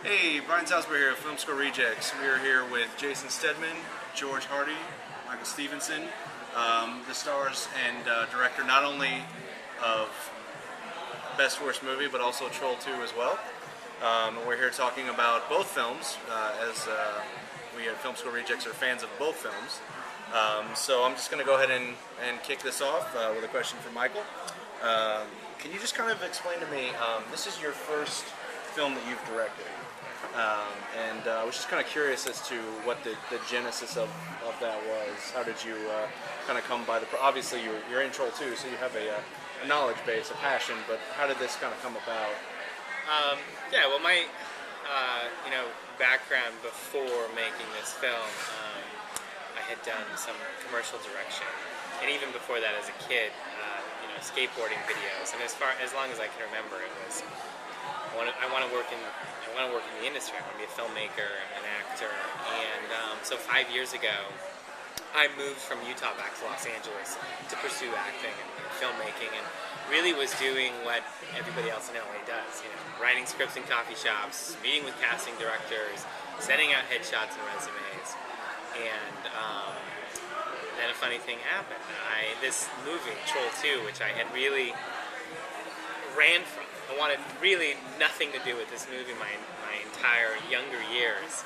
Hey, Brian Salisbury here of Film School Rejects. We are here with Jason Stedman, George Hardy, Michael Stevenson, the stars and director not only of Best Worst Movie, but also Troll 2 as well. We're here talking about both films, as we at Film School Rejects are fans of both films. So I'm just going to go ahead and kick this off with a question for Michael. Can you just kind of explain to me, this is your first film that you've directed, and I was just kind of curious as to what the genesis of that was. How did you kind of come by the, obviously you're in Troll 2, so you have a knowledge base, a passion, but how did this kind of come about? Yeah, well, my background before making this film, I had done some commercial direction, and even before that, as a kid, skateboarding videos. And as long as I can remember, it was I want to work in the industry. I want to be a filmmaker, an actor, and so 5 years ago, I moved from Utah back to Los Angeles to pursue acting and filmmaking, and really was doing what everybody else in LA does, writing scripts in coffee shops, meeting with casting directors, sending out headshots and resumes. And then a funny thing happened. This movie, Troll 2, which I had really ran from, I wanted really nothing to do with this movie my entire younger years.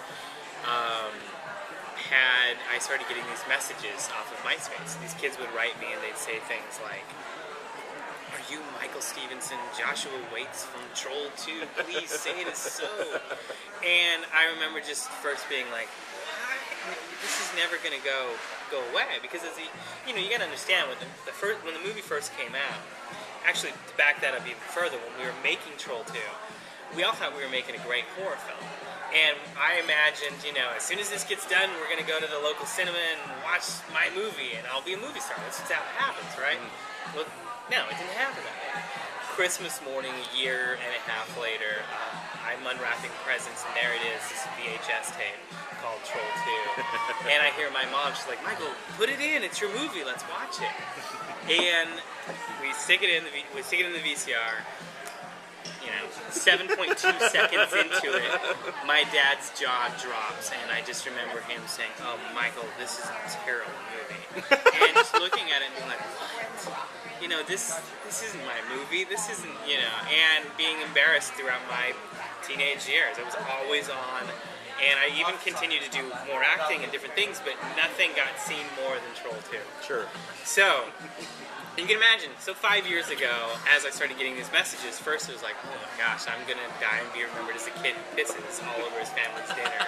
I started getting these messages off of MySpace. These kids would write me and they'd say things like, "Are you Michael Stevenson, Joshua Waits from Troll 2? Please say it is so." And I remember just first being like, what? This is never going to go away, because as you got to understand, when the movie first came out, actually to back that up even further, when we were making Troll 2, we all thought we were making a great horror film. And I imagined, as soon as this gets done, we're going to go to the local cinema and watch my movie, and I'll be a movie star. That's just how it happens, right? Well, no, it didn't happen that way. Christmas morning, a year and a half later, I'm unwrapping presents, and there it is, this VHS tape called Troll 2. And I hear my mom, she's like, "Michael, put it in, it's your movie, let's watch it." And we stick it in the VCR. 7.2 seconds into it, my dad's jaw drops, and I just remember him saying, "Oh, Michael, this is a terrible movie." And just looking at it and being like, "What? This isn't my movie. This isn't, and being embarrassed throughout my teenage years. I was always on, and I even continued to do more acting and different things, but nothing got seen more than Troll 2. Sure. So, you can imagine, so 5 years ago, as I started getting these messages, first it was like, oh my gosh, I'm going to die and be remembered as a kid who pisses all over his family's dinner.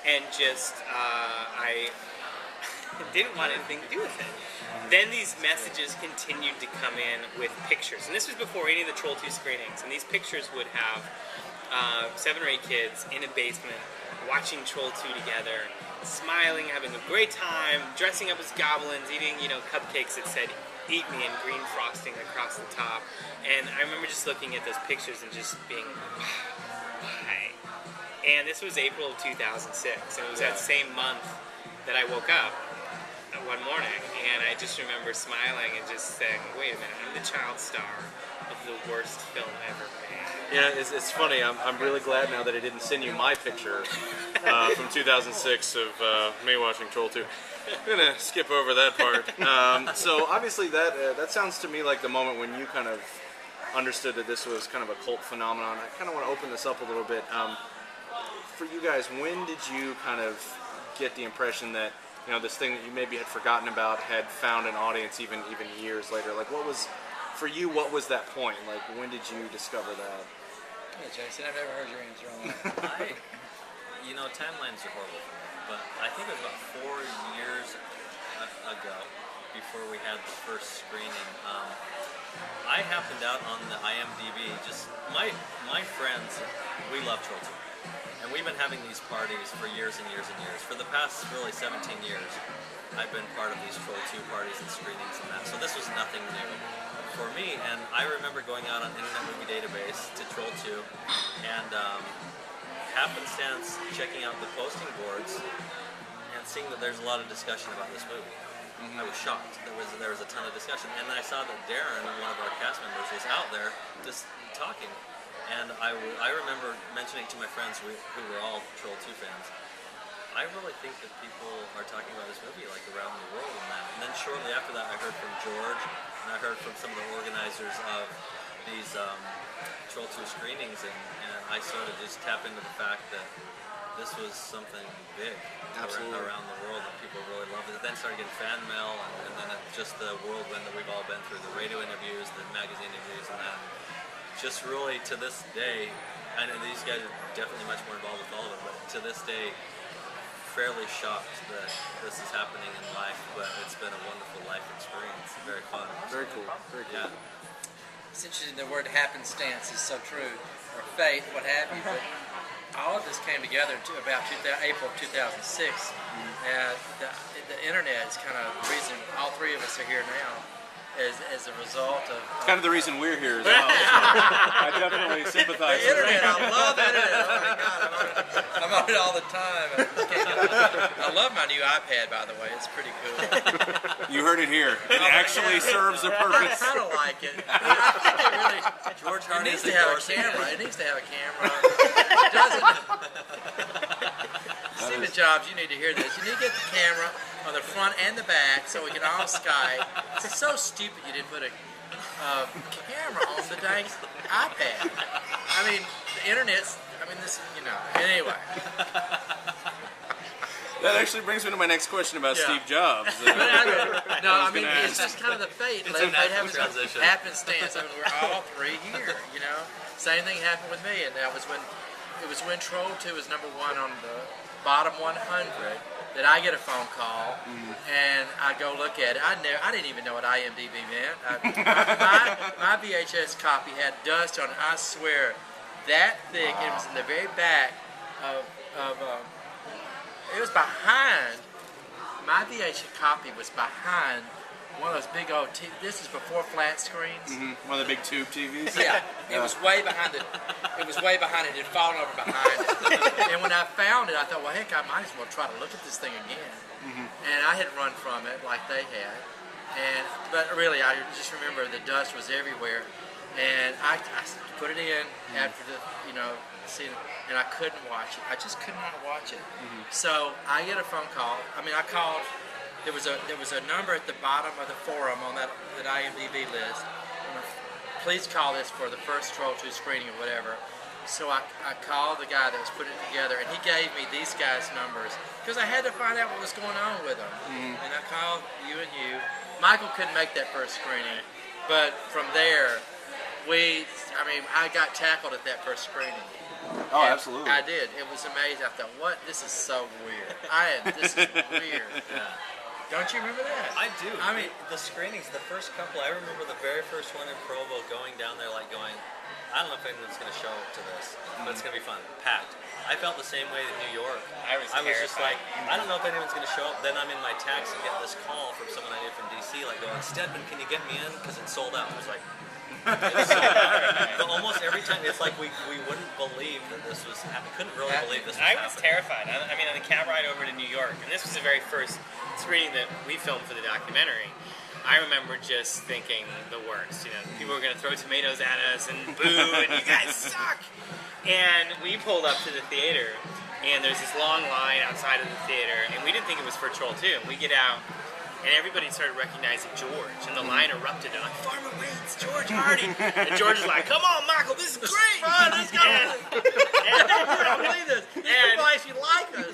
And just, I didn't want anything to do with it. Then these messages continued to come in with pictures. And this was before any of the Troll 2 screenings. And these pictures would have 7 or 8 kids in a basement watching Troll 2 together, smiling, having a great time, dressing up as goblins, eating, cupcakes that said, "Eat me," and green frosting across the top. And I remember just looking at those pictures and just being, why? And this was April of 2006, and it was that same month that I woke up one morning, and I just remember smiling and just saying, wait a minute, I'm the child star of the worst film ever made. Yeah, it's funny. I'm really glad now that I didn't send you my picture from 2006 of me watching Troll 2. I'm gonna skip over that part. So obviously that sounds to me like the moment when you kind of understood that this was kind of a cult phenomenon. I kind of want to open this up a little bit. For you guys, when did you kind of get the impression that this thing that you maybe had forgotten about had found an audience even years later? Like, what was that point? Like, when did you discover that? Yeah, Jason, I've never heard your answer on that. Timelines are horrible, but I think it was about 4 years ago, before we had the first screening, I happened out on the IMDb, just my friends, we love Troll 2, and we've been having these parties for years and years and years. For the past, really, 17 years, I've been part of these Troll 2 parties and screenings and that, so this was nothing new for me. And I remember going out on Internet Movie Database to Troll 2, and happenstance checking out the posting boards and seeing that there's a lot of discussion about this movie. I was shocked. There was a ton of discussion, and then I saw that Darren, one of our cast members, was out there just talking. And I remember mentioning to my friends who were all Troll 2 fans, I really think that people are talking about this movie like around the world and that. And then shortly after that, I heard from George, and I heard from some of the organizers of these Troll 2 screenings, and I sort of just tapped into the fact that this was something big around the world that people really loved it. Then started getting fan mail, and then just the whirlwind that we've all been through, the radio interviews, the magazine interviews, and that. Just really to this day, I know these guys are definitely much more involved with all of it, but to this day, fairly shocked that this is happening in life, but it's been a wonderful life experience. Very fun. Very cool. Very cool. Yeah. It's interesting, the word happenstance is so true, or fate, what have you, but all of this came together about April 2006, and the internet is kind of the reason all three of us are here now, as a result of... It's kind of the reason we're here as well. I definitely sympathize The with internet, I love the internet. Oh my God, I'm on it all the time. I love my new iPad, by the way. It's pretty cool. You heard it here. It actually serves a I purpose. kind of like it. I think it really... George It Hardy needs is to have a endorsing camera. it. It needs to have a camera. It doesn't. Stephen Jobs, you need to hear this. You need to get the camera on the front and the back so we can all Skype. It's so stupid you didn't put a camera on the dang iPad. I mean, the internet's. I mean, this. You know. Anyway. That actually brings me to my next question about Yeah. Steve Jobs. No, I mean, gonna it's just kind of the fate. It's Like, a natural have transition. happenstance. I mean, we're all three here, you know? Same thing happened with me, and that was when, Troll 2 was #1 on the bottom 100, that I get a phone call, and I go look at it. I didn't even know what IMDb meant. My VHS copy had dust on it, I swear, that thick. It was in the very back of it was behind, my VHS copy was behind one of those big old, this is before flat screens. One of the big tube TVs. Yeah, it was way behind it. It was way behind it. It had fallen over behind it. And when I found it, I thought, well, heck, I might as well try to look at this thing again. And I had run from it like they had. But really, I just remember the dust was everywhere. And I put it in after the, scene, and I couldn't watch it. I just could not watch it. So I get a phone call. I mean, I called. There was a number at the bottom of the forum on that IMDb list. Please call this for the first Troll 2 screening or whatever. So I called the guy that was putting it together, and he gave me these guys' numbers because I had to find out what was going on with them. And I called you and you. Michael couldn't make that first screening, but from there, I got tackled at that first screening. Oh, And absolutely. I did. It was amazing. I thought, what? This is so weird. This is weird. Yeah. Don't you remember that? I do. I mean, the screenings, the first couple, I remember the very first one in Provo, going down there like going, I don't know if anyone's going to show up to this, but it's going to be fun. Packed. I felt the same way in New York. I was just terrified. like, I don't know if anyone's going to show up. Then I'm in my taxi and get this call from someone I knew from DC, like going, Stedman, can you get me in? Because it's sold out. I was like, but almost every time, it's like we wouldn't believe that this was happening. Couldn't really believe this was I was happening. terrified. I mean, on the cab ride over to New York, and this was the very first screening that we filmed for the documentary. I remember just thinking the worst. People were going to throw tomatoes at us and boo, and you guys suck. And we pulled up to the theater, and there's this long line outside of the theater, and we didn't think it was for Troll 2. And we get out, and everybody started recognizing George, and the line erupted. And I'm like, Farmer Waits, George Hardy. And George is like, come on, Michael, this is great. fun. Let's go. And- I don't believe this. These And- people actually like us.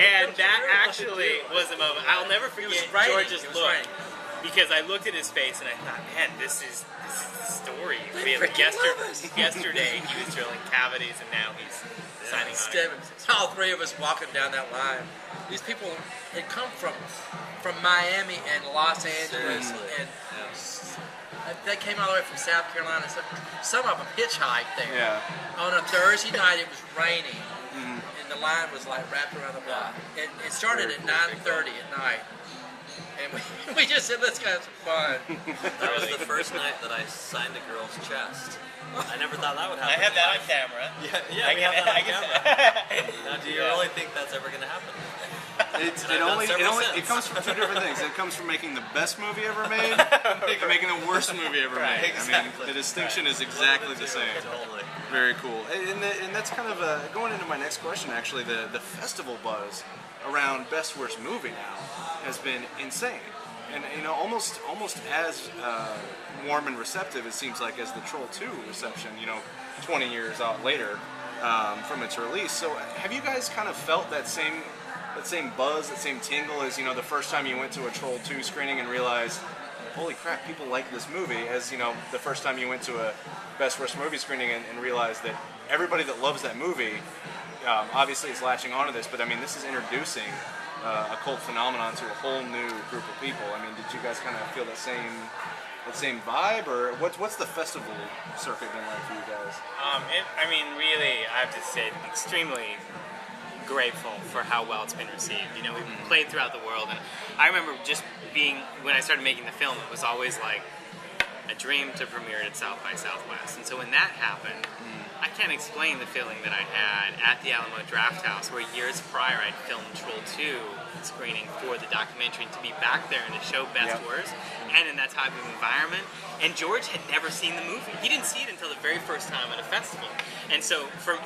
And that actually was a moment. I'll never forget raining. George's It was look. raining. Because I looked at his face and I thought, man, this is the story. Yesterday he was drilling cavities, and now he's signing Stedman, autographs. all three of us walking down that line. These people had come from Miami and Los Angeles, Seriously. and they came all the way from South Carolina. Some of them hitchhiked there. Yeah. On a Thursday night, it was raining, and the line was like wrapped around the block. It started at 9:30 at night, and we just said, let's go have some fun. That was the first night that I signed a girl's chest. I never thought that would I happen. have that on camera. Yeah, we have that on camera. Now, do you really think that's ever going to happen? It comes from two different things. It comes from making the best movie ever made, and making the worst movie ever made. I mean, the distinction is exactly the same. Totally. Very cool. And that's kind of going into my next question. Actually, the festival buzz around Best Worst Movie now has been insane. And almost as warm and receptive it seems like as the Troll 2 reception. 20 years out later from its release. So have you guys kind of felt that same buzz, that same tingle as the first time you went to a Troll 2 screening and realized, holy crap, people like this movie, as the first time you went to a Best Worst Movie screening and realized that everybody that loves that movie obviously is latching onto this, but I mean, this is introducing a cult phenomenon to a whole new group of people. I mean, did you guys kind of feel that same vibe, or what's the festival circuit been like for you guys? Really, I have to say, extremely grateful for how well it's been received. We've played throughout the world, and I remember just when I started making the film, it was always like a dream to premiere it at South by Southwest. And so when that happened, I can't explain the feeling that I had at the Alamo Drafthouse, where years prior I'd filmed Troll 2 screening for the documentary, and to be back there and to show Best Worst, and in that type of environment. And George had never seen the movie. He didn't see it until the very first time at a festival. And so for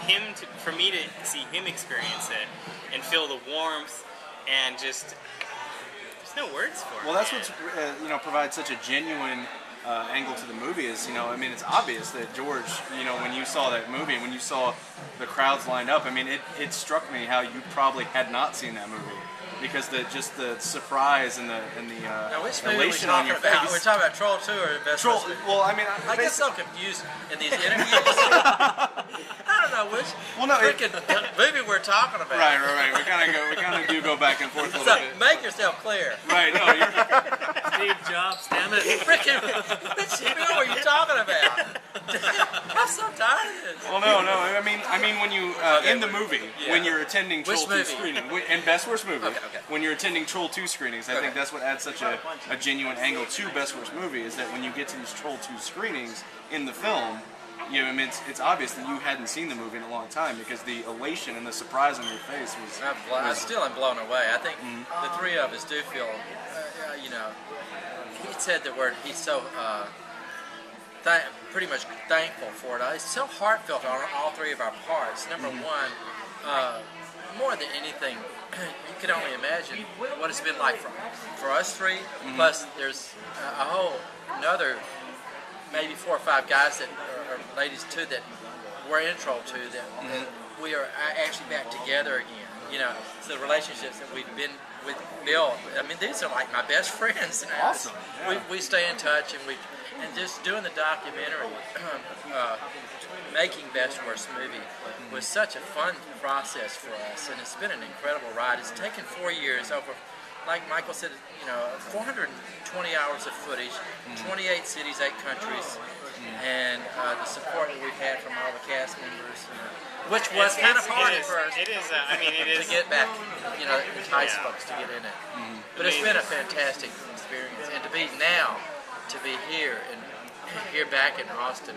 me to see him experience it and feel the warmth and just, there's no words for it. Well, that's what provides such a genuine angle to the movie is, it's obvious that George, when you saw that movie and when you saw the crowds lined up, it struck me how you probably had not seen that movie. Because the surprise and the elation on your face. We're talking about Troll 2 or Best Troll. Worst? Well, I get so confused in these interviews. I don't know which freaking movie we're talking about. Right. We kind of do go back and forth a little bit. Make yourself clear. Right. No, you're Steve Jobs, damn it. Freaking, which film are you talking about? I'm so tired of this. Well, no. I mean, when you in the movie, when you're attending Troll 2 screening, and Best Worst Movie, when you're attending Troll 2 screenings, I think that's what adds such a genuine angle to Best Worst Movie, is that when you get to these Troll 2 screenings in the film, it's obvious that you hadn't seen the movie in a long time, because the elation and the surprise on your face was. I still am blown away. I think the three of us do feel, he said the word, he's so pretty much thankful for it. It's so heartfelt on all three of our parts. Number one, more than anything, you can only imagine what it's been like for us three. Plus, there's a whole another maybe 4 or 5 guys that or ladies too that were in Troll 2 that we are actually back together again. So the relationships that we've built. These are like my best friends. Awesome. Yeah. We stay in touch, and just doing the documentary, making Best Worst Movie was such a fun process for us, and it's been an incredible ride. It's taken 4 years, over, like Michael said, 420 hours of footage, 28 cities, 8 countries, and the support that we've had from all the cast members, which was kind of hard at first. It is. It is to get back, entice folks to get in it. But it's been a fantastic experience, and to be here and here back in Austin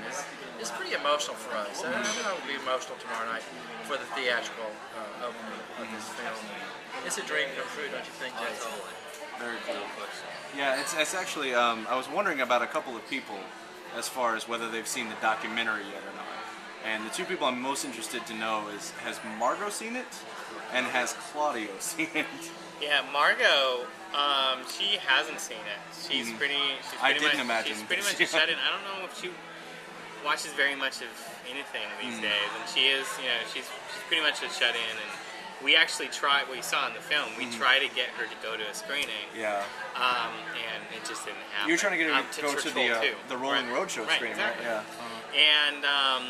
is pretty emotional for us. I know it will be emotional tomorrow night for the theatrical opening of this film. It's a dream come true, don't you think, Jason? Very cool. Yeah, it's actually, I was wondering about a couple of people as far as whether they've seen the documentary yet or not. And the two people I'm most interested to know is, has Margot seen it? And has Claudio seen it? Yeah, Margot, she hasn't seen it. She's pretty much a shut-in. I don't know if she watches very much of anything these days. And she is, she's pretty much a shut-in. And we actually tried, what you saw in the film, we tried to get her to go to a screening. Yeah. And it just didn't happen. You were trying to get her to go to the Rolling Roadshow screening, exactly. right? Yeah. And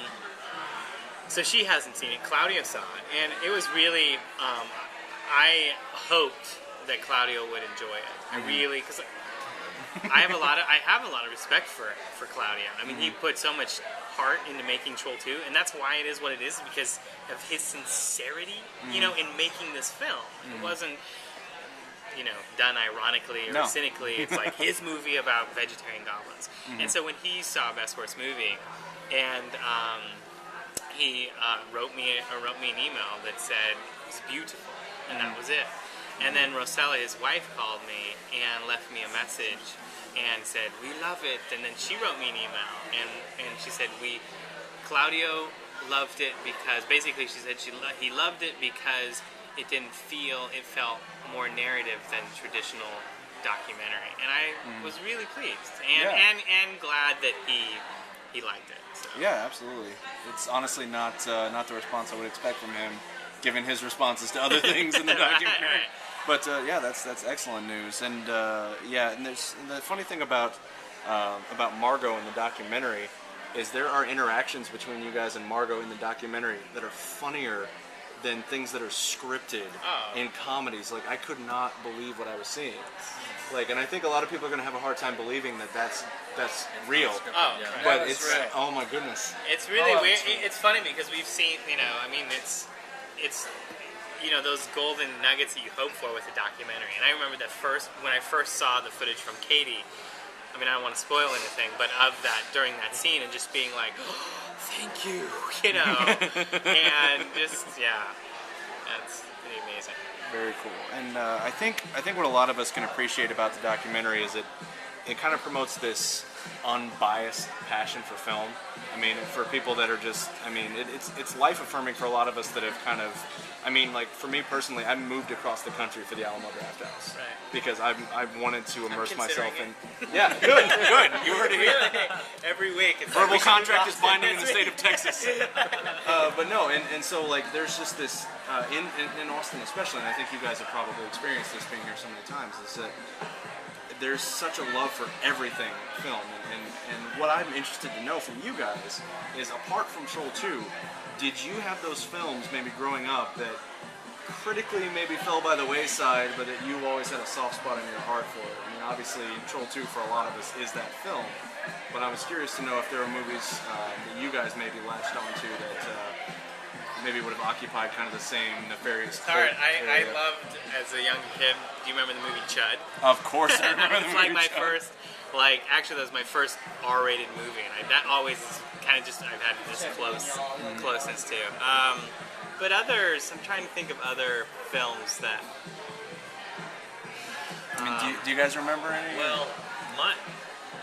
so she hasn't seen it. Claudio saw it. And it was really, I hoped that Claudio would enjoy it. I really, because I have a lot of respect for Claudio. He put so much heart into making Troll 2, and that's why it is what it is, because of his sincerity, in making this film. It wasn't, done ironically or cynically. It's like his movie about vegetarian goblins. And so when he saw Best Worst Movie, and he wrote me an email that said it was beautiful, and that was it. And then Rosella, his wife, called me and left me a message and said, "We love it." And then she wrote me an email and she said, Claudio loved it because basically she said he loved it because it felt more narrative than traditional documentary, and I was really pleased and glad that he liked it. So. Yeah, absolutely. It's honestly not the response I would expect from him, given his responses to other things in the documentary. Right. But yeah, that's excellent news. And and there's the funny thing about Margot in the documentary is there are interactions between you guys and Margot in the documentary that are funnier than things that are scripted in comedies. Like, I could not believe what I was seeing. Like, and I think a lot of people are going to have a hard time believing that that's real. Oh, Yeah. right. But That's it's right. oh my goodness. It's really Oh, weird. it's- It's funny because we've seen, it's those golden nuggets that you hope for with a documentary. And I remember when I first saw the footage from Katie. I mean, I don't want to spoil anything, but of that during that scene and just being like, oh, thank you, and just that's pretty amazing. Very cool. And I think what a lot of us can appreciate about the documentary is it kind of promotes this unbiased passion for film. I mean, for people that are just, it's life affirming for a lot of us that have kind of, like for me personally, I moved across the country for the Alamo Drafthouse Right. because I wanted to immerse myself considering in. Yeah, good. You heard it here. Every week, it's Verbal like, we should contract move is binding in the Boston. state of Texas. But no, and so like there's just this in Austin especially, and I think you guys have probably experienced this being here so many times, is that there's such a love for everything film, and what I'm interested to know from you guys is, apart from Troll 2, did you have those films maybe growing up that critically maybe fell by the wayside, but that you always had a soft spot in your heart for it? I mean, obviously Troll 2 for a lot of us is that film, but I was curious to know if there were movies that you guys maybe latched onto that maybe would have occupied kind of the same nefarious cult Alright, I area. loved, as a young kid, do you remember the movie Chud? Of course I remember the It's like movie my Chud. first, actually that was my first R-rated movie, and that always is kind of just, I've had this closeness to. But others, I'm trying to think of other films that, I mean, do you guys remember any? Well,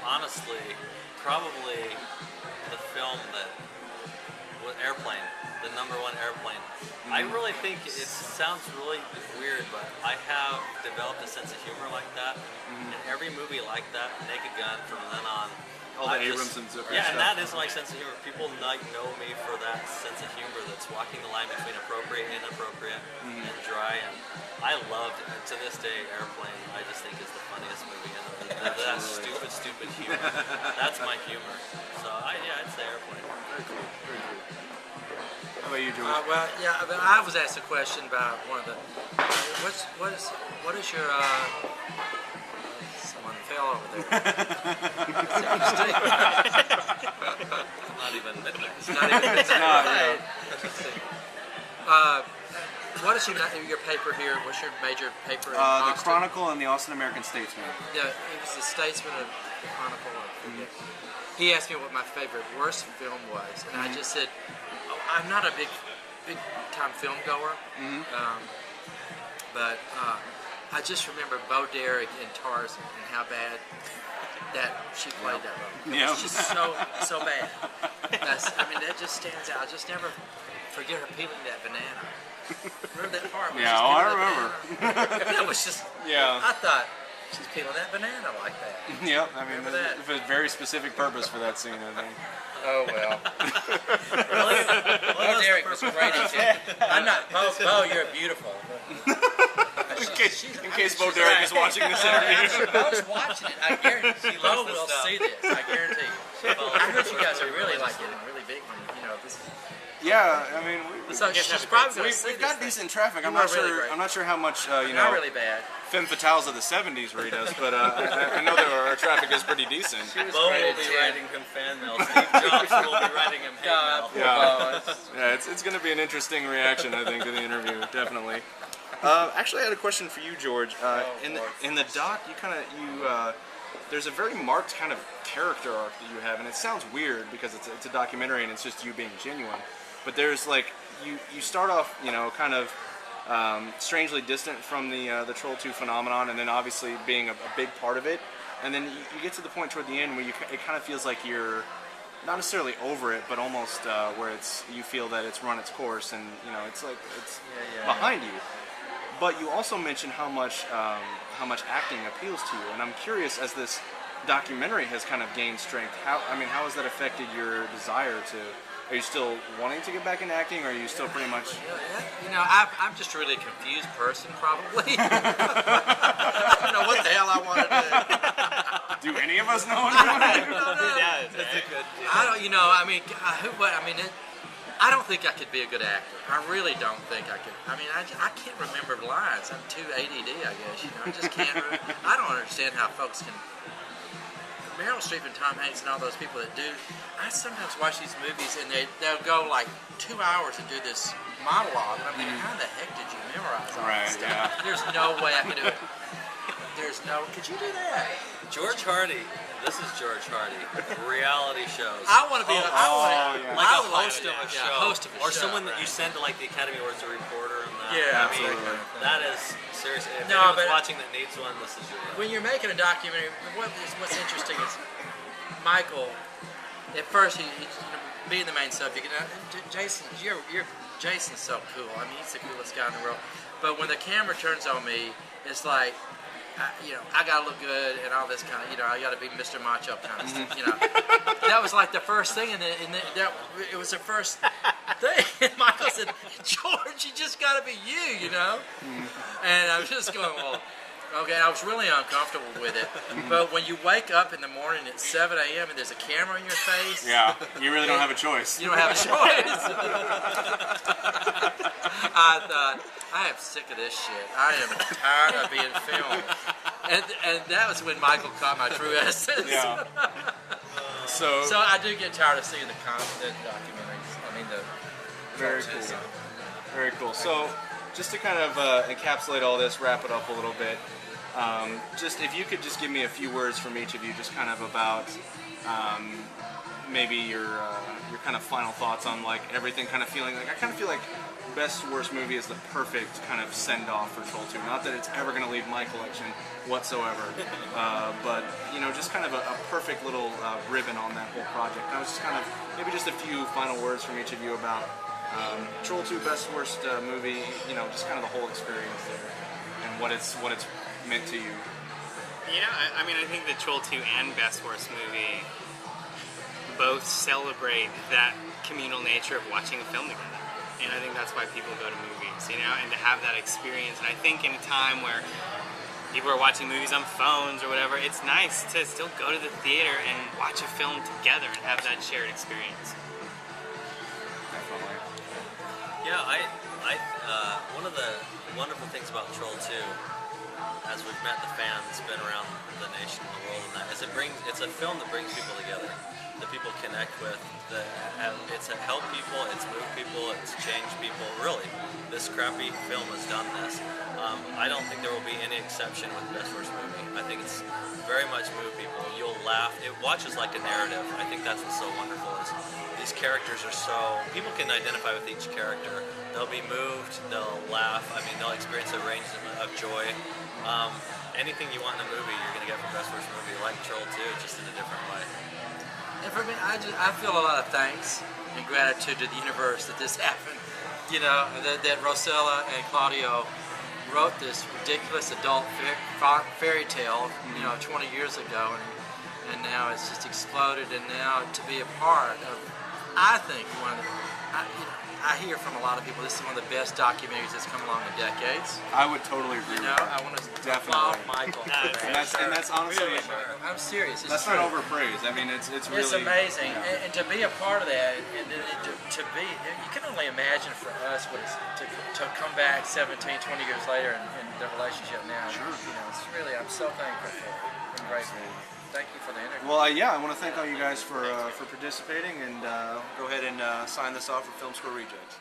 honestly, probably the film that was Airplane, the #1 Airplane. I really think it sounds really weird, but I have developed a sense of humor like that. And every movie like that, Naked Gun, from then on. All the I've Abrams and Zucker yeah, and stuff. that is my sense of humor. People know me for that sense of humor that's walking the line between appropriate and inappropriate and dry. And I loved, to this day, Airplane. I just think is the funniest movie. And that stupid humor. That's my humor. So I'd say Airplane. Very cool. Very cool. How about you, George? Well, yeah, but I was asked a question about one of the. What is your? Someone fell over there. Not even midnight. It's not even not, right. What is your paper here? What's your major paper in The Austin? Chronicle and the Austin American Statesman. Yeah, it was the Statesman of the Chronicle. I forget. He asked me what my favorite worst film was, and I just said, I'm not a big time film goer, but I just remember Bo Derek in Tarzan and how bad that she played that role. It Yeah. was just so bad. That just stands out. I just never forget her peeling that banana. Remember that part? Where Yeah, she's I peeling remember. that banana? That was just. Yeah. I thought she's peeling that banana like that. Yep. I mean, Remember that? there's a very specific purpose for that scene, I think. Oh well. Bo Derek was great. I'm not. Bo, you're beautiful. In case Bo Derek is watching this interview. Bo's watching it. I guarantee. Bo loves this will stuff. see this. I guarantee you. I heard you guys are really getting really big. This is. Yeah, I mean, So she's probably going to see we've this got thing. decent traffic. I'm You are not really sure. great. I'm not sure how much Not really bad. femme fatales of the '70s read us, but I know that our traffic is pretty decent. Bo great will at be 10. writing him fan mail. Steve Jobs will be writing him hate mail. Yeah, it's going to be an interesting reaction, I think, to the interview. Definitely. Actually, I had a question for you, George. In the doc, there's a very marked kind of character arc that you have, and it sounds weird because it's a documentary and it's just you being genuine. But there's like you start off, kind of strangely distant from the Troll 2 phenomenon, and then obviously being a big part of it. And then you get to the point toward the end where it kind of feels like you're not necessarily over it, but almost where you feel that it's run its course, and it's like it's behind you. But you also mentioned how much acting appeals to you, and I'm curious, as this documentary has kind of gained strength, how has that affected your desire to? Are you still wanting to get back into acting, or are you still pretty much? I'm just a really confused person, probably. I don't know what the hell I want to Do any of us know what you want to do? Yeah, that's a good. I don't. I don't think I could be a good actor. I really don't think I could. I can't remember lines. I'm too ADD, I guess. I just can't. I don't understand how folks can. Meryl Streep and Tom Hanks and all those people that do. I sometimes watch these movies and they'll go like 2 hours and do this monologue, and I'm thinking, how the heck did you memorize all this stuff? Yeah. There's no way I could do it. Could you do that? George Hardy. This is George Hardy. Reality shows. I want to be. Like I a would host like of a that. show. Yeah, host of a or show, someone that right. you send to like the Academy Awards, a reporter and that. Yeah, absolutely. That is seriously. If No, anyone's but watching that needs one, this is your. When you're making a documentary, what's interesting is Michael. At first, he's being the main subject. And Jason, Jason's so cool. He's the coolest guy in the world. But when the camera turns on me, it's like, I gotta look good and all this kind of, I gotta be Mr. Macho kind of stuff. That was like the first thing, and it was the first thing. And Michael said, "George, you just gotta be you," And I was just going, well. Okay, I was really uncomfortable with it. But when you wake up in the morning at 7 a.m. and there's a camera in your face... Yeah, you really don't have a choice. You don't have a choice. I thought, I am sick of this shit. I am tired of being filmed. And that was when Michael caught my true essence. Yeah. So I do get tired of seeing the documentaries. Very cool. Very cool. So, just to kind of encapsulate all this, wrap it up a little bit, just if you could just give me a few words from each of you, just kind of about maybe your kind of final thoughts on like everything, kind of feeling like I kind of feel like Best Worst Movie is the perfect kind of send off for Troll 2. Not that it's ever going to leave my collection whatsoever, but just kind of a perfect little ribbon on that whole project. I was just kind of maybe just a few final words from each of you about. Troll 2 Best Worst Movie, just kind of the whole experience there, and what it's meant to you. I think the Troll 2 and Best Worst Movie both celebrate that communal nature of watching a film together. And I think that's why people go to movies, and to have that experience. And I think in a time where people are watching movies on phones or whatever, it's nice to still go to the theater and watch a film together and have that shared experience. Yeah, one of the wonderful things about Troll 2, as we've met the fans, been around the nation and the world, and that is it's a film that brings people together, that people connect with. It's helped people, it's moved people, it's changed people. Really, this crappy film has done this. I don't think there will be any exception with Best Worst Movie. I think it's very much moved people. You'll laugh. It watches like a narrative. I think that's what's so wonderful is these characters are so... People can identify with each character. They'll be moved, they'll laugh. They'll experience a range of joy. Anything you want in a movie, you're going to get from Best Worst Movie, like Troll 2, just in a different way. And for me, I feel a lot of thanks and gratitude to the universe that this happened. That Rosella and Claudio wrote this ridiculous adult fairy tale, 20 years ago, and now it's just exploded. And now to be a part of, I think I hear from a lot of people, this is one of the best documentaries that's come along in decades. I would totally agree. I want to applaud Michael. And that's honestly, I'm serious. That's not overpraised. It's really. It's amazing, and to be a part of that, and to be, you can only imagine for us what it's to come back 17, 20 years later and the relationship now. Sure. It's really, I'm so thankful for it. I'm grateful. Thank you for the interview. Well, I want to thank all you guys for participating, and go ahead and sign this off for Film School Rejects.